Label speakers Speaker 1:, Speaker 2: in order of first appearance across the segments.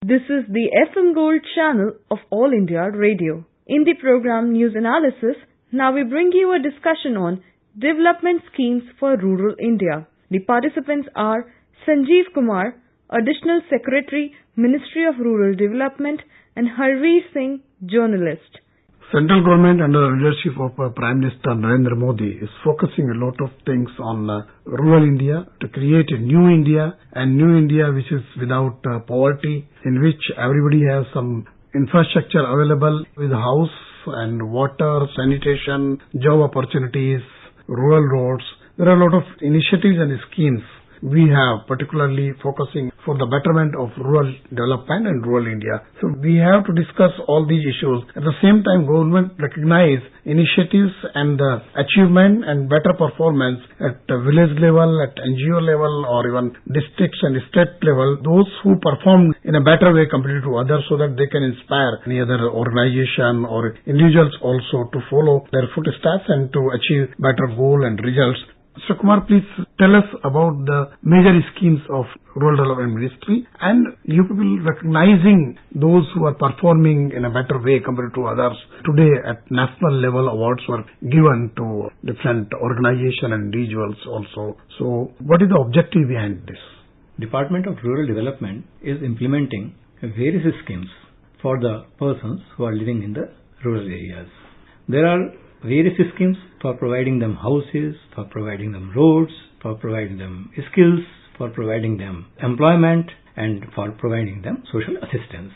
Speaker 1: This is the FM Gold channel of All India Radio. In the program News Analysis, now we bring you a discussion on development schemes for rural India. The participants are Sanjeev Kumar, Additional Secretary, Ministry of Rural Development, and Harveer Singh, journalist.
Speaker 2: Central government under the leadership of Prime Minister Narendra Modi is focusing a lot of things on rural India to create a new India, and new India which is without poverty, in which everybody has some infrastructure available with house and water, sanitation, job opportunities, rural roads. There are a lot of initiatives and schemes we have, particularly focusing for the betterment of rural development and rural India. So we have to discuss all these issues. At the same time, government recognize initiatives and achievement and better performance at village level, at NGO level, or even districts and state level, those who perform in a better way compared to others, so that they can inspire any other organization or individuals also to follow their footsteps and to achieve better goal and results. Mr. Kumar, please tell us about the major schemes of Rural Development Ministry, and you people recognizing those who are performing in a better way compared to others. Today at national level, awards were given to different organizations and individuals also. So what is the objective behind this?
Speaker 3: Department of Rural Development is implementing various schemes for the persons who are living in the rural areas. There are various schemes for providing them houses, for providing them roads, for providing them skills, for providing them employment, and for providing them social assistance.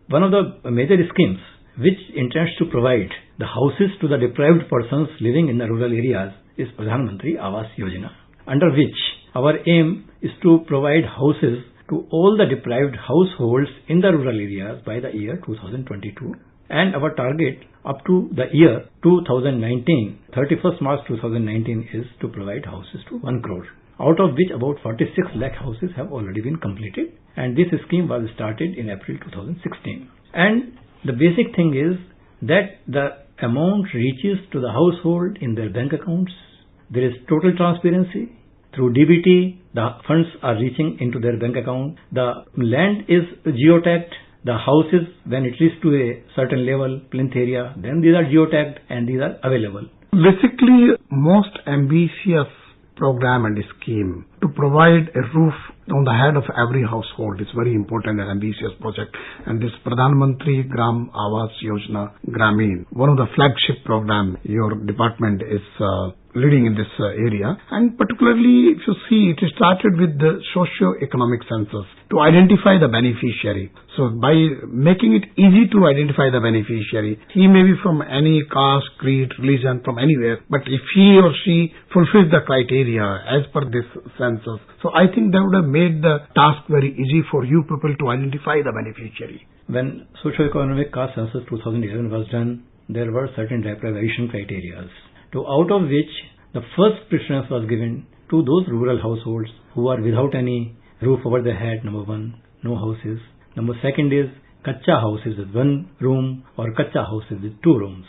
Speaker 3: One of the major schemes which intends to provide the houses to the deprived persons living in the rural areas is Pradhan Mantri Awas Yojana, under which our aim is to provide houses to all the deprived households in the rural areas by the year 2022. And our target up to the year 2019, 31st March 2019, is to provide houses to 1 crore, out of which about 46 lakh houses have already been completed. And this scheme was started in April 2016. And the basic thing is that the amount reaches to the household in their bank accounts. There is total transparency. Through DBT, the funds are reaching into their bank account. The land is geotagged. The houses, when it reaches to a certain level, plinth area, then these are geotagged and these are available.
Speaker 2: Basically, most ambitious program and scheme to provide a roof on the head of every household is very important and ambitious project. And this Pradhan Mantri Gram Awas Yojana Gramin, one of the flagship program your department is leading in this area. And particularly, if you see, it started with the socio-economic census to identify the beneficiary. So by making it easy to identify the beneficiary, he may be from any caste, creed, religion, from anywhere, but if he or she fulfills the criteria as per this census, so I think that would have made the task very easy for you people to identify the beneficiary.
Speaker 3: When socio-economic caste census 2011 was done, there were certain deprivation criteria, out of which the first preference was given to those rural households who are without any roof over their head, number one, no houses. Number second is kacha houses with 1 room or kacha houses with 2 rooms.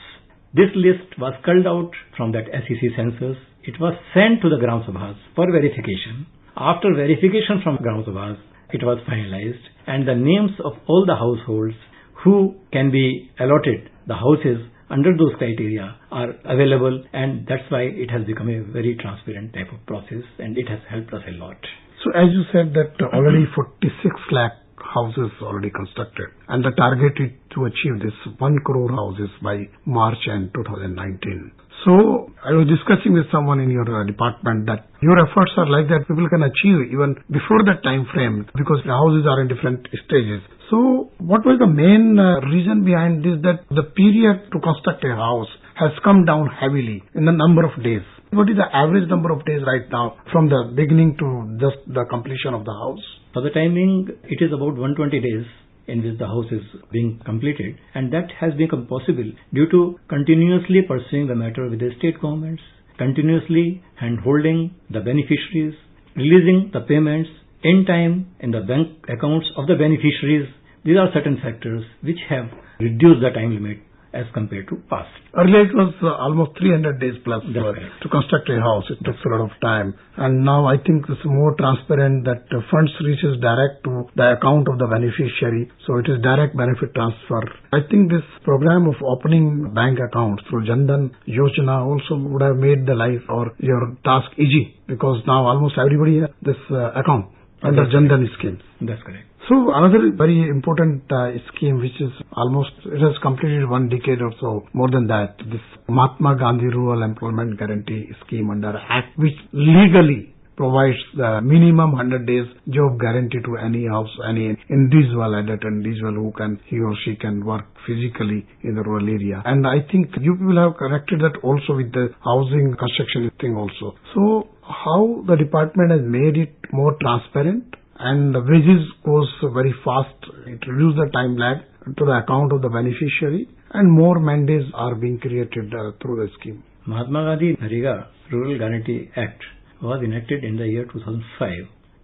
Speaker 3: This list was culled out from that SEC census. It was sent to the Gram Sabhas for verification. After verification from Gram Sabhas, it was finalized, and the names of all the households who can be allotted the houses under those criteria are available, and that's why it has become a very transparent type of process, and it has helped us a lot.
Speaker 2: So as you said that already 46 lakh houses already constructed, and the target is to achieve this 1 crore houses by March end 2019. So I was discussing with someone in your department that your efforts are like that people can achieve even before that time frame, because the houses are in different stages. So what was the main reason behind this, that the period to construct a house has come down heavily in the number of days? What is the average number of days right now from the beginning to just the completion of the house?
Speaker 3: For the timing, it is about 120 days in which the house is being completed, and that has become possible due to continuously pursuing the matter with the state governments, continuously hand-holding the beneficiaries, releasing the payments in time in the bank accounts of the beneficiaries. These are certain factors which have reduced the time limit as compared to past.
Speaker 2: Earlier it was almost 300 days plus
Speaker 3: correct.
Speaker 2: to construct a house. It took a lot of time. And now I think it's more transparent that funds reaches direct to the account of the beneficiary. So it is direct benefit transfer. I think this program of opening bank accounts through Jan Dhan Yojana also would have made the life or your task easy, because now almost everybody has this account under Jan Dhan scheme.
Speaker 3: That's correct.
Speaker 2: So another very important scheme which is almost, it has completed 1 decade or so, more than that, this Mahatma Gandhi Rural Employment Guarantee Scheme under Act, which legally provides the minimum 100 days job guarantee to any house, any individual, adult individual who can, he or she can work physically in the rural area. And I think you people have corrected that also with the housing construction thing also. So how the department has made it more transparent, and the wages goes very fast. It reduces the time lag to the account of the beneficiary, and more mandates are being created through the scheme.
Speaker 3: Mahatma Gandhi NREGA Rural Guarantee Act was enacted in the year 2005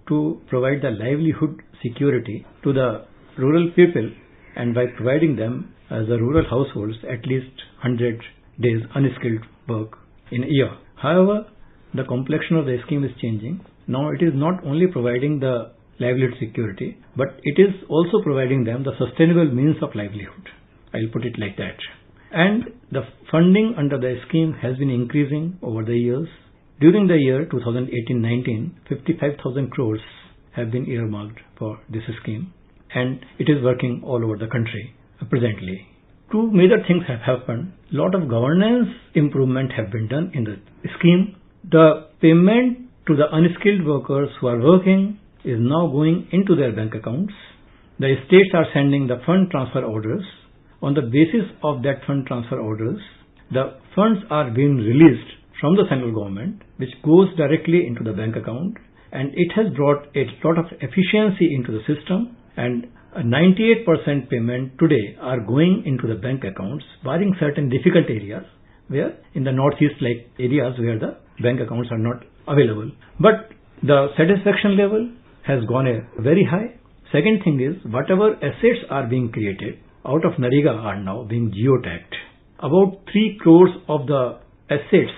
Speaker 3: to provide the livelihood security to the rural people, and by providing them as the rural households at least 100 days unskilled work in a year. However, the complexion of the scheme is changing. Now it is not only providing the livelihood security, but it is also providing them the sustainable means of livelihood. I'll put it like that. And the funding under the scheme has been increasing over the years. During the year 2018-19, 55,000 crores have been earmarked for this scheme, and it is working all over the country presently. 2 major things have happened. A lot of governance improvement have been done in the scheme. The payment to the unskilled workers who are working is now going into their bank accounts. The states are sending the fund transfer orders. On the basis of that fund transfer orders, the funds are being released from the central government, which goes directly into the bank account, and it has brought a lot of efficiency into the system, and 98% payment today are going into the bank accounts, barring certain difficult areas where in the northeast like areas where the bank accounts are not available. But the satisfaction level has gone very high. Second thing is, whatever assets are being created out of NREGA are now being geotagged. About 3 crores of the assets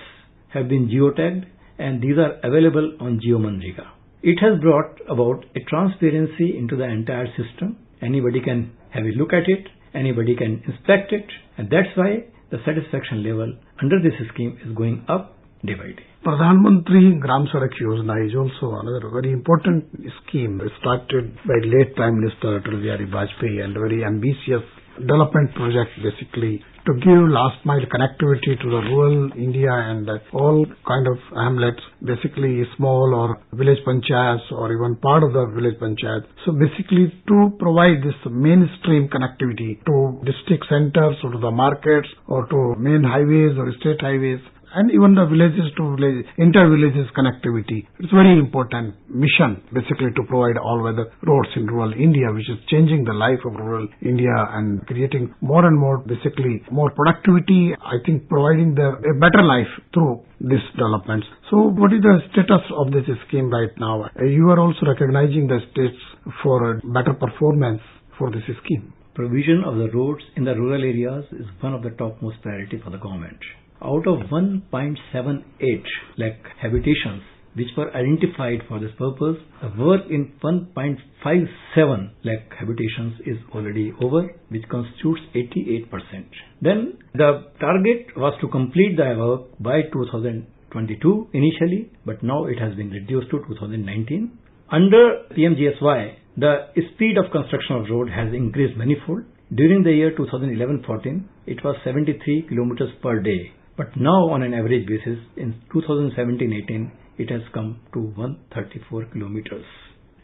Speaker 3: have been geotagged, and these are available on GeoManrega. It has brought about a transparency into the entire system. Anybody can have a look at it, anybody can inspect it, and that's why the satisfaction level under this scheme is going up day by day.
Speaker 2: Pradhan Mantri Gram Sadak Yojana is also another very important scheme started by late Prime Minister Atal Bihari Vajpayee, and a very ambitious development project basically to give last mile connectivity to the rural India and all kind of hamlets, basically small or village panchayats or even part of the village panchayat. So basically to provide this mainstream connectivity to district centers or to the markets or to main highways or state highways, and even the villages to village, inter-villages connectivity. It's very important mission basically to provide all-weather roads in rural India, which is changing the life of rural India and creating more and more basically more productivity, I think providing a better life through these developments. So what is the status of this scheme right now? You are also recognizing the states for better performance for this scheme.
Speaker 3: Provision of the roads in the rural areas is one of the topmost priority for the government. Out of 1.78 lakh habitations which were identified for this purpose, the work in 1.57 lakh habitations is already over, which constitutes 88%. Then the target was to complete the work by 2022 initially, but now it has been reduced to 2019. Under PMGSY, the speed of construction of road has increased manifold. During the year 2011-14, it was 73 kilometers per day. But now on an average basis in 2017-18 it has come to 134 kilometers.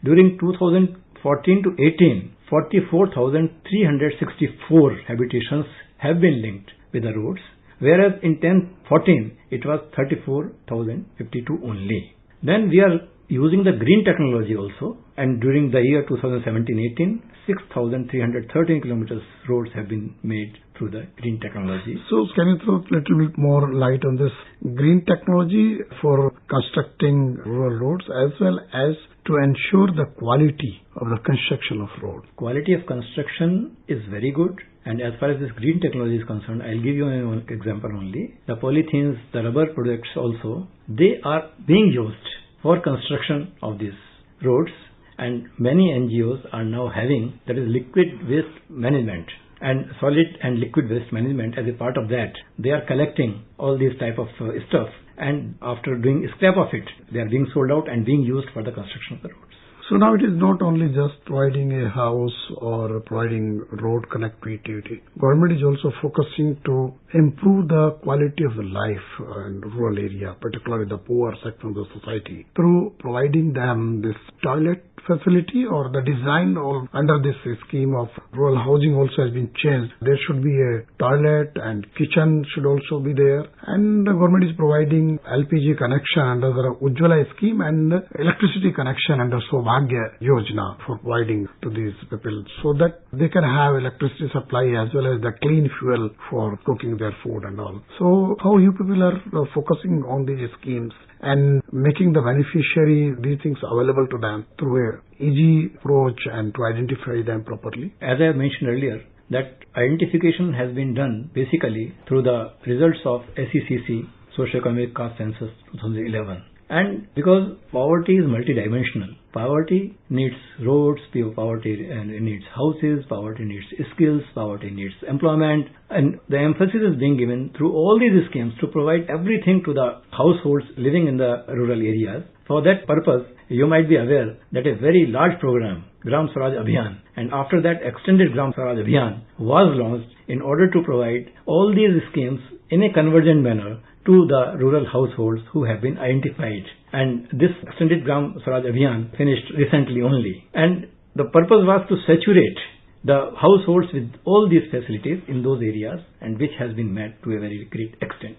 Speaker 3: During 2014 to 18, 44,364 habitations have been linked with the roads, whereas in 10-14 it was 34,052 only. Then we are using the green technology also, and during the year 2017-18, 6,313 kilometers roads have been made through the green technology.
Speaker 2: So can you throw a little bit more light on this green technology for constructing rural roads as well as to ensure the quality of the construction of road?
Speaker 3: Quality of construction is very good. And as far as this green technology is concerned, I'll give you one example only. The polythenes, the rubber products also, they are being used for construction of these roads, and many NGOs are now having, that is, liquid waste management and solid and liquid waste management. As a part of that, they are collecting all these type of stuff, and after doing scrap of it, they are being sold out and being used for the construction of the roads.
Speaker 2: So now it is not only just providing a house or providing road connectivity. Government is also focusing to improve the quality of the life in rural area, particularly the poor section of the society, through providing them this toilet facility, or the design under this scheme of rural housing also has been changed. There should be a toilet and kitchen should also be there, and the government is providing LPG connection under the Ujjwala scheme and electricity connection under Saubhagya Yojana for providing to these people so that they can have electricity supply as well as the clean fuel for cooking their food and all. So how you people are focusing on these schemes and making the beneficiary these things available to them through a easy approach and to identify them properly?
Speaker 3: As I mentioned earlier, that identification has been done basically through the results of SECC, Socioeconomic Caste Census 2011. And because poverty is multidimensional, poverty needs roads, poverty needs houses, poverty needs skills, poverty needs employment, and the emphasis is being given through all these schemes to provide everything to the households living in the rural areas. For that purpose, you might be aware that a very large program, Gram Swaraj Abhiyan, and after that extended Gram Swaraj Abhiyan was launched in order to provide all these schemes in a convergent manner to the rural households who have been identified. And this extended Gram Swaraj Abhiyan finished recently only. And the purpose was to saturate the households with all these facilities in those areas, and which has been met to a very great extent.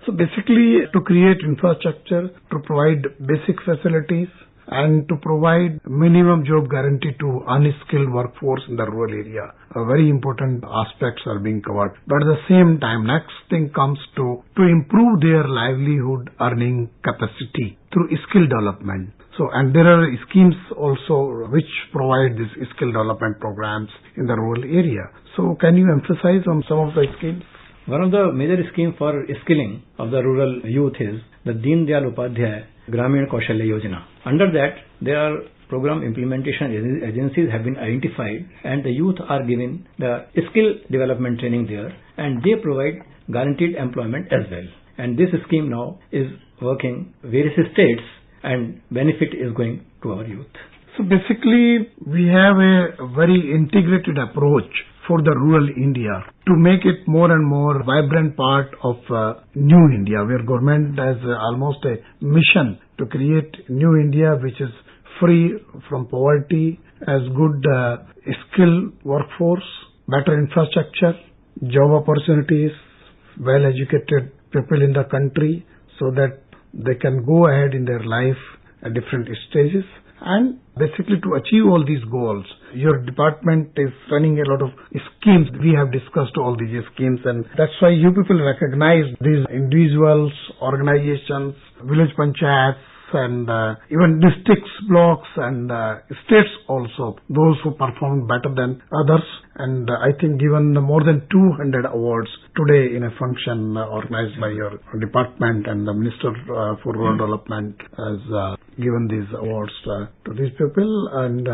Speaker 2: So basically to create infrastructure, to provide basic facilities, and to provide minimum job guarantee to unskilled workforce in the rural area. Very important aspects are being covered. But at the same time, next thing comes to improve their livelihood earning capacity through skill development. So, and there are schemes also which provide these skill development programs in the rural area. So, can you emphasize on some of the schemes?
Speaker 3: One of the major schemes for skilling of the rural youth is the Deen Dayal Upadhyay Gramin Kaushalya Yojana. Under that, there are program implementation agencies have been identified, and the youth are given the skill development training there, and they provide guaranteed employment as well. And this scheme now is working various states, and benefit is going to our youth.
Speaker 2: So basically, we have a very integrated approach for the rural India to make it more and more vibrant part of New India, where government has almost a mission to create New India which is free from poverty, has good skilled workforce, better infrastructure, job opportunities, well-educated people in the country so that they can go ahead in their life at different stages. And basically to achieve all these goals, your department is running a lot of schemes. We have discussed all these schemes, and that's why you people recognize these individuals, organizations, village panchayats, and even districts, blocks, and states also, those who perform better than others. And I think given more than 200 awards today in a function organized by your department, and the Minister for Rural Development has given these awards to these people. And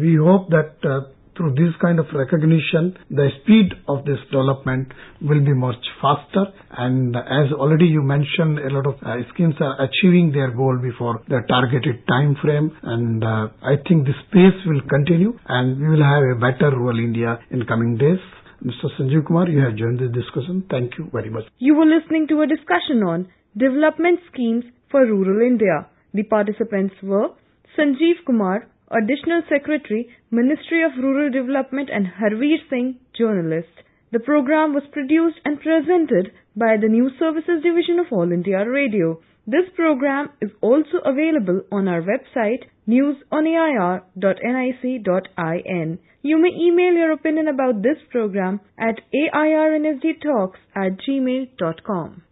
Speaker 2: we hope that through this kind of recognition, the speed of this development will be much faster. And as already you mentioned, a lot of schemes are achieving their goal before the targeted time frame. And I think this pace will continue, and we will have a better rural India in coming days. Mr. Sanjeev Kumar, you have joined this discussion. Thank you very much.
Speaker 1: You were listening to a discussion on development schemes for rural India. The participants were Sanjeev Kumar, Additional Secretary, Ministry of Rural Development, and Harveer Singh, journalist. The program was produced and presented by the News Services Division of All India Radio. This program is also available on our website news@air.nic.in. You may email your opinion about this program at airnsdtalks@gmail.com.